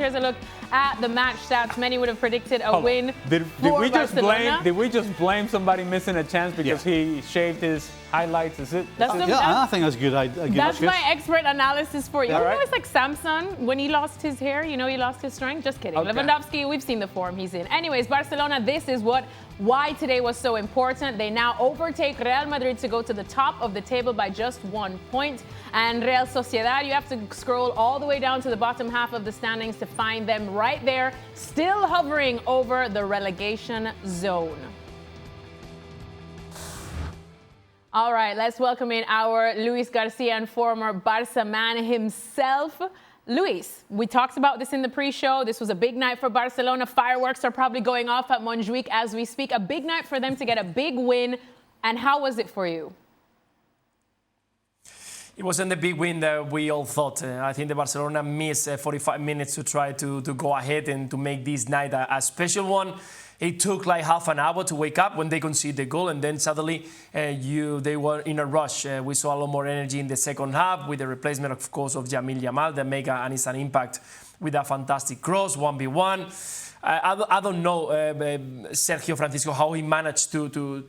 Here's a look at the match stats. Many would have predicted a win Did for we just Barcelona. Did we just blame somebody missing a chance because he shaved his highlights? Is it? I think that's good. That's my expert analysis for you. All right. It's like Samson when he lost his hair. You know, he lost his strength. Just kidding. Okay. Lewandowski, we've seen the form he's in. Anyways, Barcelona, this is why today was so important. They now overtake Real Madrid to go to the top of the table by just 1 point. And Real Sociedad, you have to scroll all the way down to the bottom half of the standings to find them right there, still hovering over the relegation zone. All right, let's welcome in our Luis Garcia and former Barca man himself. Luis, we talked about this in the pre-show. This was a big night for Barcelona. Fireworks are probably going off at Montjuic as we speak. A big night for them to get a big win. And how was it for you? It wasn't the big win that we all thought. I think the Barcelona missed 45 minutes to try to go ahead and to make this night a special one. It took like half an hour to wake up when they conceded the goal, and then suddenly they were in a rush. We saw a lot more energy in the second half with the replacement, of course, of Yamal that made an instant impact with a fantastic cross, 1v1. I don't know, Sergio Francisco, how he managed to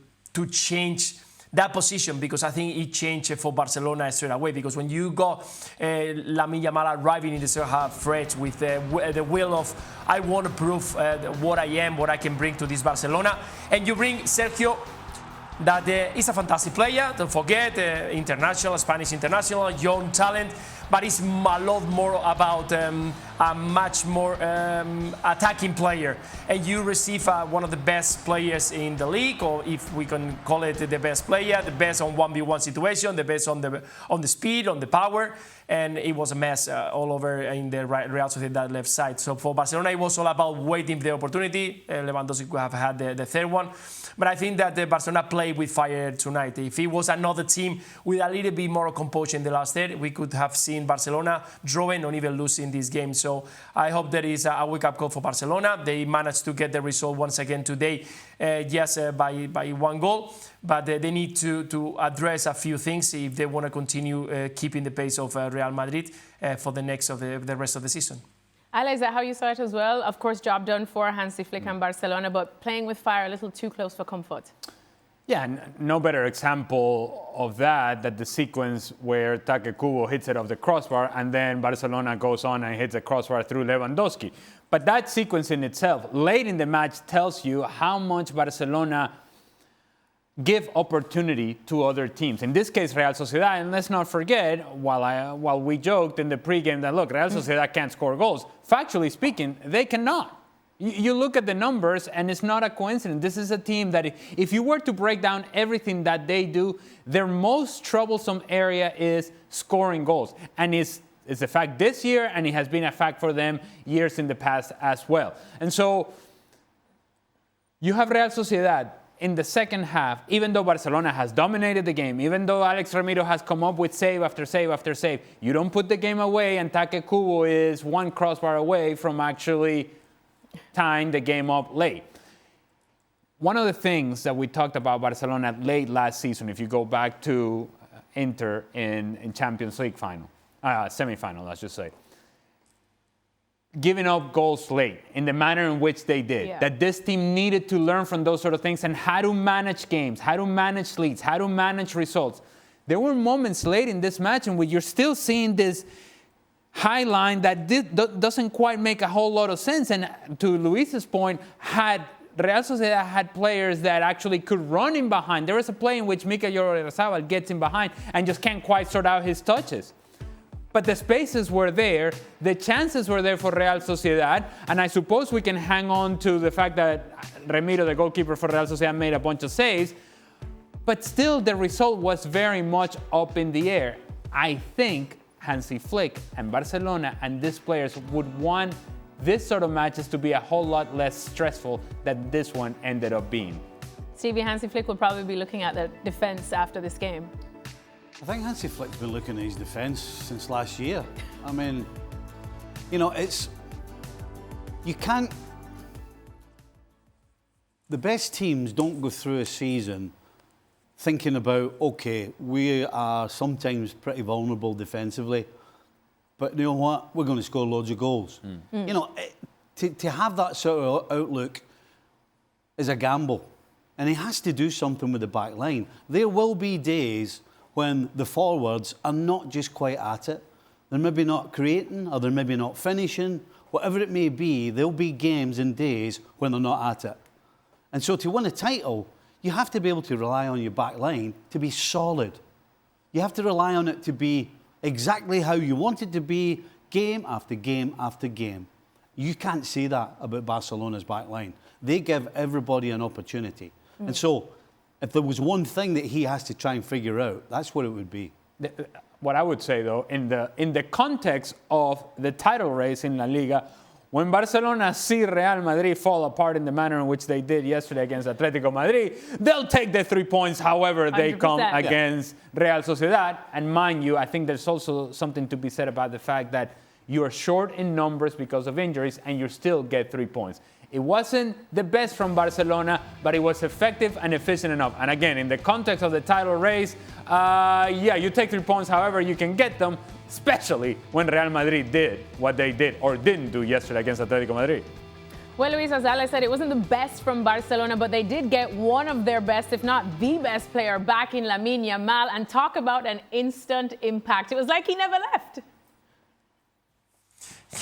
change that position, because I think it changed for Barcelona straight away. Because when you got Lamine Yamal arriving in the second half fresh with the will of, I want to prove what I am, what I can bring to this Barcelona, and you bring Sergio, that is a fantastic player, don't forget, international, Spanish international, young talent, but it's a lot more about a much more attacking player. And you receive one of the best players in the league, or if we can call it the best player, the best on 1v1 situation, the best on the speed, on the power. And it was a mess all over in the Real Sociedad left side. So for Barcelona, it was all about waiting for the opportunity. Lewandowski could have had the third one. But I think that Barcelona played with fire tonight. If it was another team with a little bit more composure in the last third, we could have seen Barcelona drawing or even losing this game. So I hope there is a wake-up call for Barcelona. They managed to get the result once again today, by 1 goal. But they need to address a few things if they want to continue keeping the pace of Real Madrid for the rest of the season. Ale, is that how you saw it as well? Of course, job done for Hansi Flick and Barcelona, but playing with fire a little too close for comfort. Yeah, no better example of that the sequence where Take Kubo hits it off the crossbar and then Barcelona goes on and hits the crossbar through Lewandowski. But that sequence in itself, late in the match, tells you how much Barcelona give opportunity to other teams. In this case, Real Sociedad. And let's not forget, while we joked in the pregame that, look, Real Sociedad can't score goals. Factually speaking, they cannot. You look at the numbers, and it's not a coincidence. This is a team that, if you were to break down everything that they do, their most troublesome area is scoring goals. And it's a fact this year, and it has been a fact for them years in the past as well. And so you have Real Sociedad in the second half, even though Barcelona has dominated the game, even though Alex Ramiro has come up with save after save after save, you don't put the game away, and Take Kubo is one crossbar away from actually tying the game up late. One of the things that we talked about Barcelona late last season, if you go back to Inter in Champions League semi-final, I should say, giving up goals late in the manner in which they did, that this team needed to learn from those sort of things and how to manage games, how to manage leads, how to manage results. There were moments late in this match in which you're still seeing this high line that doesn't quite make a whole lot of sense. And to Luis's point, had Real Sociedad had players that actually could run in behind. There was a play in which Mikel Oyarzabal gets in behind and just can't quite sort out his touches. But the spaces were there, the chances were there for Real Sociedad, and I suppose we can hang on to the fact that Ramiro, the goalkeeper for Real Sociedad, made a bunch of saves, but still the result was very much up in the air. I think Hansi Flick and Barcelona and these players would want this sort of matches to be a whole lot less stressful than this one ended up being. Stevie, Hansi Flick will probably be looking at the defense after this game. I think Hansi Flick's been looking at his defence since last year. I mean, you can't. The best teams don't go through a season thinking about, okay, we are sometimes pretty vulnerable defensively. but you know what? We're going to score loads of goals. You know, to have that sort of outlook is a gamble. And he has to do something with the back line. There will be days when the forwards are not just quite at it. They're maybe not creating, or they're maybe not finishing. Whatever it may be, there'll be games and days when they're not at it. And so to win a title, you have to be able to rely on your back line to be solid. You have to rely on it to be exactly how you want it to be, game after game after game. You can't say that about Barcelona's back line. They give everybody an opportunity. And so, if there was one thing that he has to try and figure out, that's what it would be. What I would say, though, in the context of the title race in La Liga, when Barcelona see Real Madrid fall apart in the manner in which they did yesterday against Atletico Madrid, they'll take the 3 points however they 100%. come against Real Sociedad. And mind you, I think there's also something to be said about the fact that you're short in numbers because of injuries and you still get 3 points. It wasn't the best from Barcelona, but it was effective and efficient enough. And again, in the context of the title race, you take 3 points however you can get them, especially when Real Madrid did what they did or didn't do yesterday against Atletico Madrid. Well, Luis, as Alex said, it wasn't the best from Barcelona, but they did get one of their best, if not the best player back in Lamine Yamal, and talk about an instant impact. It was like he never left.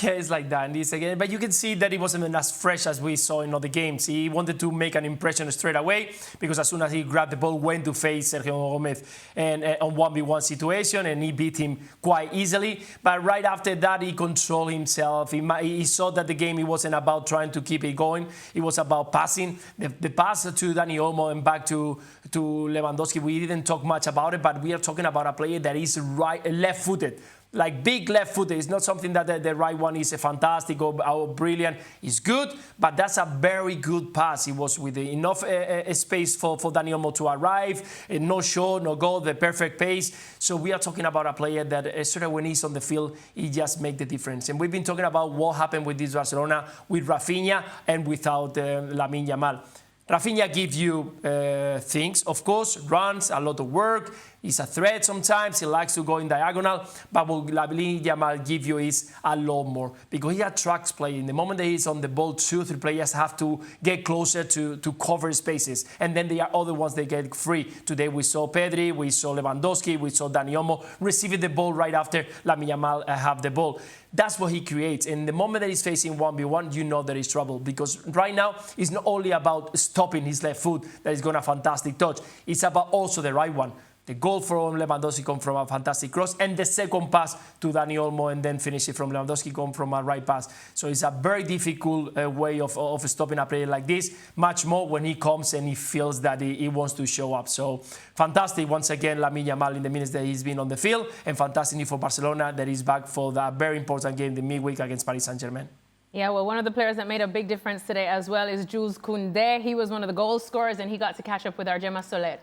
Yeah, it's like that. And this again, but you can see that he wasn't as fresh as we saw in other games. He wanted to make an impression straight away because as soon as he grabbed the ball, went to face Sergio Gomez and on 1v1 situation, and he beat him quite easily. But right after that, he controlled himself. He saw that the game, it wasn't about trying to keep it going. It was about passing. The pass to Dani Olmo and back to Lewandowski, we didn't talk much about it, but we are talking about a player that is left-footed. Like big left footer. It's not something that the right one is a fantastic or brilliant. It's good, but that's a very good pass. It was with enough space for Dani Olmo to arrive. No shot, no goal, the perfect pace. So we are talking about a player that when he's on the field, he just makes the difference. And we've been talking about what happened with this Barcelona, with Rafinha and without Lamine Yamal. Rafinha gives you things, of course, runs, a lot of work. He's a threat sometimes. He likes to go in diagonal. But what Lamine Yamal gives you is a lot more because he attracts play. In the moment that he's on the ball, 2-3 players have to get closer to cover spaces. And then there are other ones that get free. Today we saw Pedri, we saw Lewandowski, we saw Dani Olmo receiving the ball right after Lamine Yamal have the ball. That's what he creates. And the moment that he's facing 1v1, you know there is trouble because right now it's not only about stopping his left foot that is going to fantastic touch. It's about also the right one. The goal from Lewandowski come from a fantastic cross, and the second pass to Dani Olmo, and then finish it from Lewandowski come from a right pass. So it's a very difficult way of stopping a player like this, much more when he comes and he feels that he wants to show up. So fantastic once again, Lamine Yamal in the minutes that he's been on the field, and fantastic news for Barcelona that he's back for that very important game, the midweek against Paris Saint-Germain. Yeah, well, one of the players that made a big difference today as well is Jules Kounde. He was one of the goal scorers, and he got to catch up with our Gemma Soler.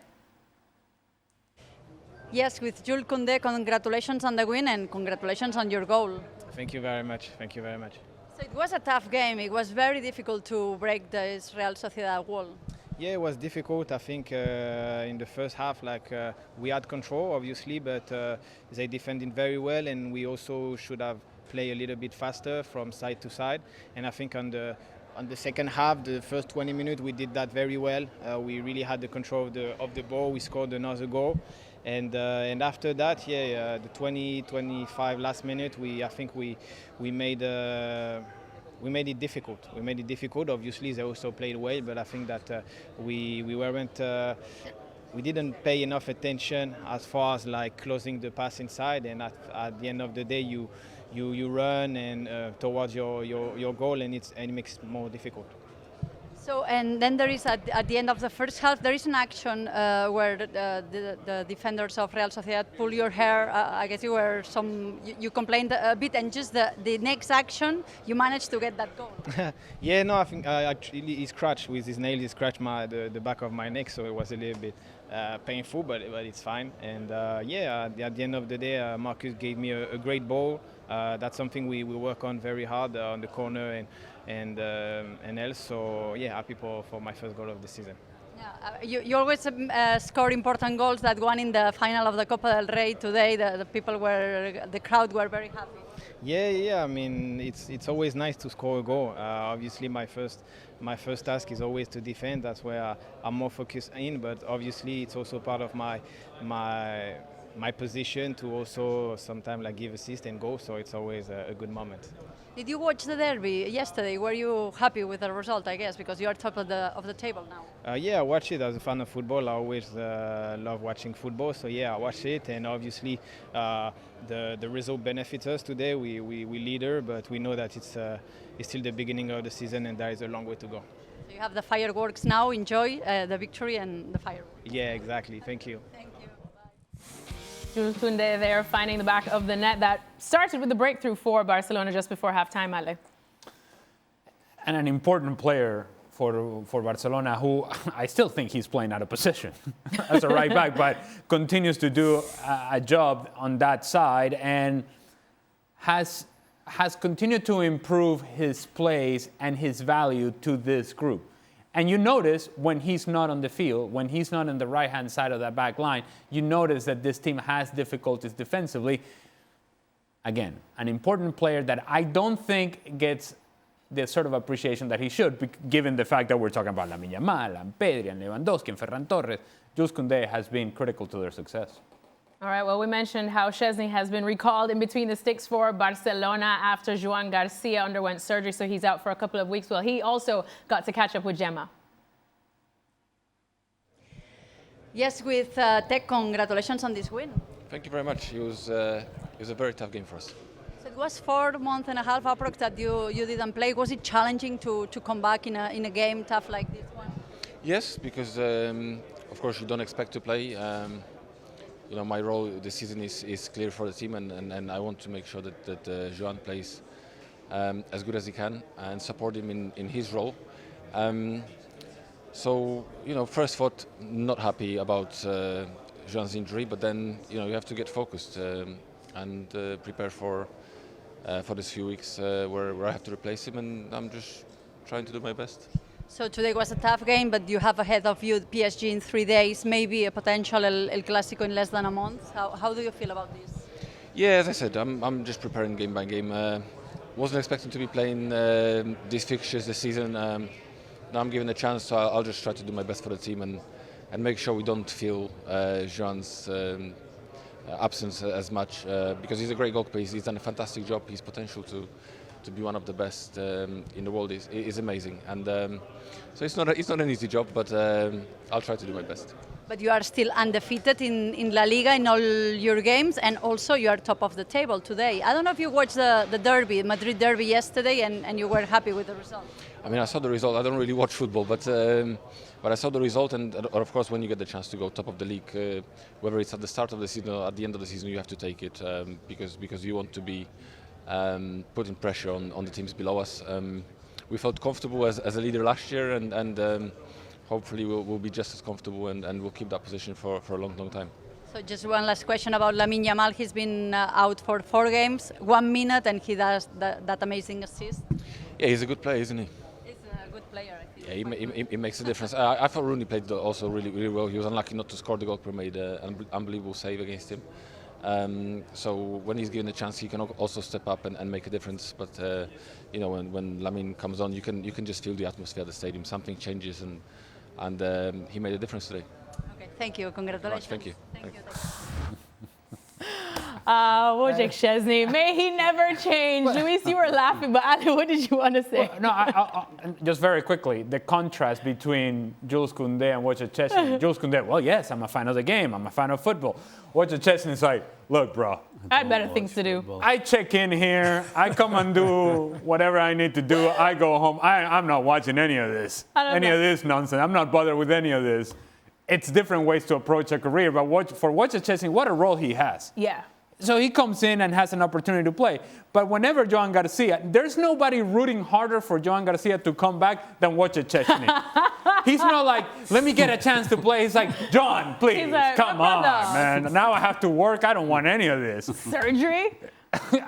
Yes, with Jules Kounde, congratulations on the win and congratulations on your goal. Thank you very much. Thank you very much. So it was a tough game. It was very difficult to break this Real Sociedad wall. Yeah, it was difficult. I think in the first half, we had control, obviously, but they defended very well, and we also should have played a little bit faster from side to side. And I think on the second half, the first 20 minutes, we did that very well. We really had the control of the ball. We scored another goal. And after that, the 20-25 last minute, I think we made it difficult. We made it difficult. Obviously, they also played well, but I think that we didn't pay enough attention as far as closing the pass inside. And at the end of the day, you run and towards your goal, and it makes it more difficult. So, and then there is, at the end of the first half, there is an action where the defenders of Real Sociedad pull your hair. I guess you complained a bit, and just the next action, you managed to get that goal. Yeah, no, I think actually he scratched with his nail. He scratched the back of my neck, so it was a little bit painful, but it's fine. And at the end of the day, Marcus gave me a great ball. That's something we work on very hard on the corner and else. So happy for my first goal of the season. Yeah, you always score important goals. That one in the final of the Copa del Rey today, the crowd were very happy. Yeah. I mean, it's always nice to score a goal. Obviously, my first task is always to defend. That's where I'm more focused in. But obviously, it's also part of my position to also sometimes like give assist and goal. So it's always a good moment. Did you watch the derby yesterday? Were you happy with the result, I guess, because you are top of the table now? Yeah, I watch it as a fan of football. I always love watching football. So yeah, I watch it, and obviously the result benefits us today. We leader, but we know that it's still the beginning of the season, and there is a long way to go. So you have the fireworks now. Enjoy the victory and the fireworks. Yeah, exactly. Thank you. Thank you. Jules Kounde there finding the back of the net. That started with the breakthrough for Barcelona just before halftime, Ale. And an important player for Barcelona, who I still think he's playing out of position as a right back, but continues to do a job on that side and has continued to improve his plays and his value to this group. And you notice when he's not on the field, when he's not on the right-hand side of that back line, you notice that this team has difficulties defensively. Again, an important player that I don't think gets the sort of appreciation that he should, given the fact that we're talking about Lamine Yamal, and Pedri, and Lewandowski, and Ferran Torres. Jules Kounde has been critical to their success. All right, well, we mentioned how Szczęsny has been recalled in between the sticks for Barcelona after Joan Garcia underwent surgery, so he's out for a couple of weeks. Well, he also got to catch up with Gemma. Yes, with Tech, congratulations on this win. Thank you very much. It was a very tough game for us. So it was 4 months and a half approx that you didn't play. Was it challenging to come back in a game tough like this one? Yes, because of course you don't expect to play. My role this season is clear for the team, and I want to make sure that Joan plays as good as he can and support him in his role. So, first thought, not happy about Joan's injury, but then, you have to get focused and prepare for these few weeks where I have to replace him, and I'm just trying to do my best. So today was a tough game, but you have ahead of you PSG in 3 days, maybe a potential El Clásico in less than a month. How do you feel about this? Yeah, as I said, I'm just preparing game by game. Wasn't expecting to be playing these fixtures this season. Now I'm given a chance, so I'll just try to do my best for the team and make sure we don't feel Joan's absence as much because he's a great goalkeeper. He's done a fantastic job. His potential to be one of the best in the world is amazing, and so it's not an easy job, but I'll try to do my best. But you are still undefeated in La Liga in all your games, and also you are top of the table today. I don't know if you watched the derby, Madrid derby yesterday, and you were happy with the result. I mean, I saw the result. I don't really watch football, but I saw the result, and of course, when you get the chance to go top of the league, whether it's at the start of the season or at the end of the season, you have to take it because you want to be putting pressure on the teams below us. We felt comfortable as a leader last year, and hopefully we'll be just as comfortable and we'll keep that position for a long time. So just one last question about Lamine Yamal. He's been out for 4 games, 1 minute, and he does that amazing assist. Yeah, he's a good player, isn't he? He's a good player, I think. Yeah, he makes a difference. I thought Rooney played also really well. He was unlucky not to score the goal, but made an unbelievable save against him. So when he's given a chance, he can also step up and make a difference. But when Lamine comes on, you can just feel the atmosphere at the stadium. Something changes, and he made a difference today. Okay, thank you. Congratulations. Thank you. Thank you. Wojciech Szczęsny, may he never change. Luis, you were laughing, but Ali, what did you want to say? Well, no, I just very quickly, the contrast between Jules Kounde and Wojciech Szczęsny. Jules Kounde, well, yes, I'm a fan of the game. I'm a fan of football. Wojciech Szczęsny is like, look, bro. I had better things to do. I check in here. I come and do whatever I need to do. I go home. I'm not watching any of this. Of this nonsense. I'm not bothered with any of this. It's different ways to approach a career. But for Wojciech Szczęsny, what a role he has. Yeah. So he comes in and has an opportunity to play. But whenever Joan Garcia, there's nobody rooting harder for Joan Garcia to come back than Wojciech Szczęsny. He's not like, let me get a chance to play. He's like, John, please, like, come on, man. Now I have to work. I don't want any of this. Surgery?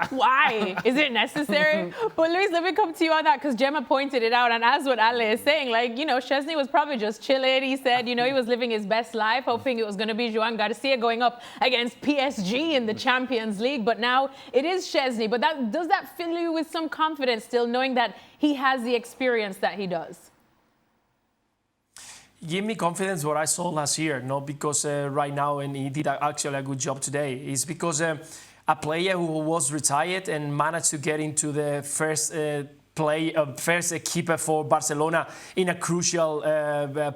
Why? Is it necessary? But Luis, let me come to you on that because Gemma pointed it out, and as what Ale is saying, like, you know, Szczęsny was probably just chilling. He said, you know, he was living his best life, hoping it was going to be Joan Garcia going up against PSG in the Champions League. But now it is Szczęsny. But does that fill you with some confidence still, knowing that he has the experience that he does? Give me confidence what I saw last year, not because right now, and he did actually a good job today. It's because a player who was retired and managed to get into the first first keeper for Barcelona in a crucial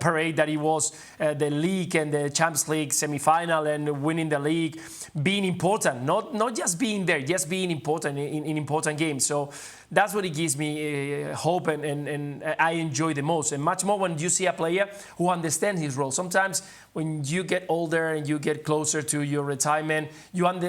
parade that he was the league and the Champions League semi-final and winning the league, being important, not just being there, just being important in important games. So that's what it gives me hope and I enjoy the most. And much more when you see a player who understands his role. Sometimes when you get older and you get closer to your retirement, you want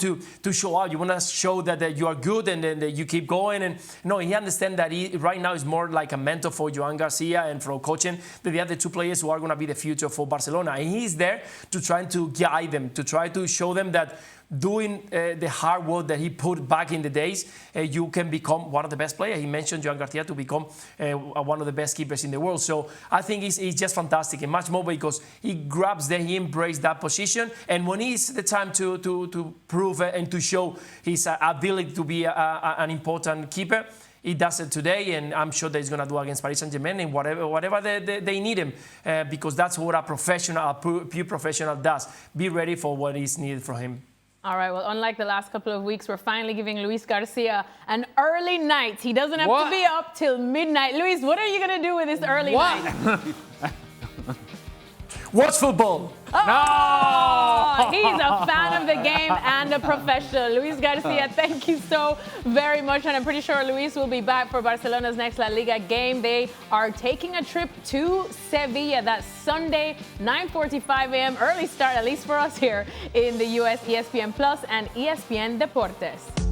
to show out. You want to show that you are good and then you keep going. And no, he understands that he right now is more like a mentor for Joan Garcia and for coaching the other two players who are going to be the future for Barcelona. And he's there to try to guide them, to try to show them that doing the hard work that he put back in the days, you can become one of the best players. He mentioned Joan Garcia to become one of the best keepers in the world. So I think he's just fantastic, and much more because he grabs there, he embraced that position. And when it's the time to prove and to show his ability to be an important keeper, he does it today, and I'm sure that he's going to do against Paris Saint-Germain and whatever they need him, because that's what a professional, a pure professional does. Be ready for what is needed from him. All right, well, unlike the last couple of weeks, we're finally giving Luis Garcia an early night. He doesn't have to be up till midnight. Luis, what are you going to do with this early night? Watch football. Oh, he's a fan of the game and a professional. Luis Garcia, thank you so very much. And I'm pretty sure Luis will be back for Barcelona's next La Liga game. They are taking a trip to Sevilla. That's Sunday, 9:45 a.m. Early start, at least for us here in the US, ESPN Plus and ESPN Deportes.